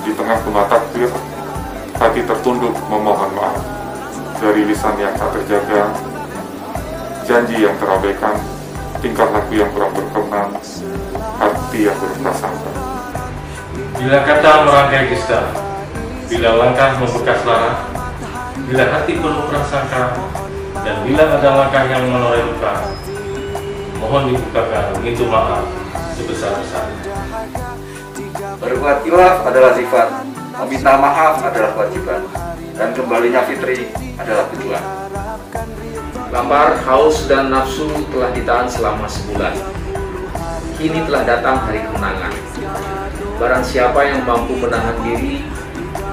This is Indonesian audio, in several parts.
Di tengah gemah takbir, hati tertunduk memohon maaf. Dari lisan yang tak terjaga, janji yang terabaikan, tingkah laku yang kurang berkenan, hati yang berprasangka. Bila kata merangkai dusta, bila langkah membekas lara, bila hati penuh prasangka, dan bila ada langkah yang menoreh luka, mohon dibukakan pintu maaf sebesar-besarnya. Berbuat khilaf adalah sifat, meminta maaf adalah kewajiban, dan kembalinya fitri adalah tujuan. Lapar, haus, dan nafsu telah ditahan selama sebulan. Kini telah datang hari kemenangan. Barang siapa yang mampu menahan diri,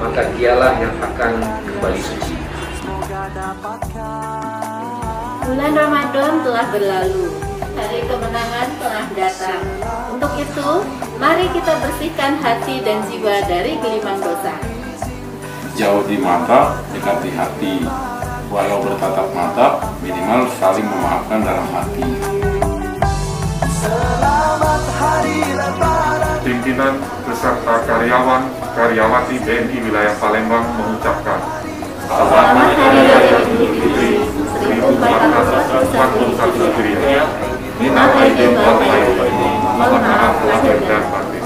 maka dialah yang akan kembali suci. Bulan Ramadan telah berlalu, hari kemenangan telah datang. Untuk itu, mari kita bersihkan hati dan jiwa dari geliman dosa. Jauh di mata, dekat di hati. Walau bertatap mata, minimal saling memaafkan dalam hati. Selamat Hari Lebaran. Pimpinan beserta karyawan, karyawati BNI wilayah Palembang mengucapkan Selamat Hari Raya Idul Fitri 1441 Hijriah. Minal aidin wal faizin. Mohon maaf lahir dan batin.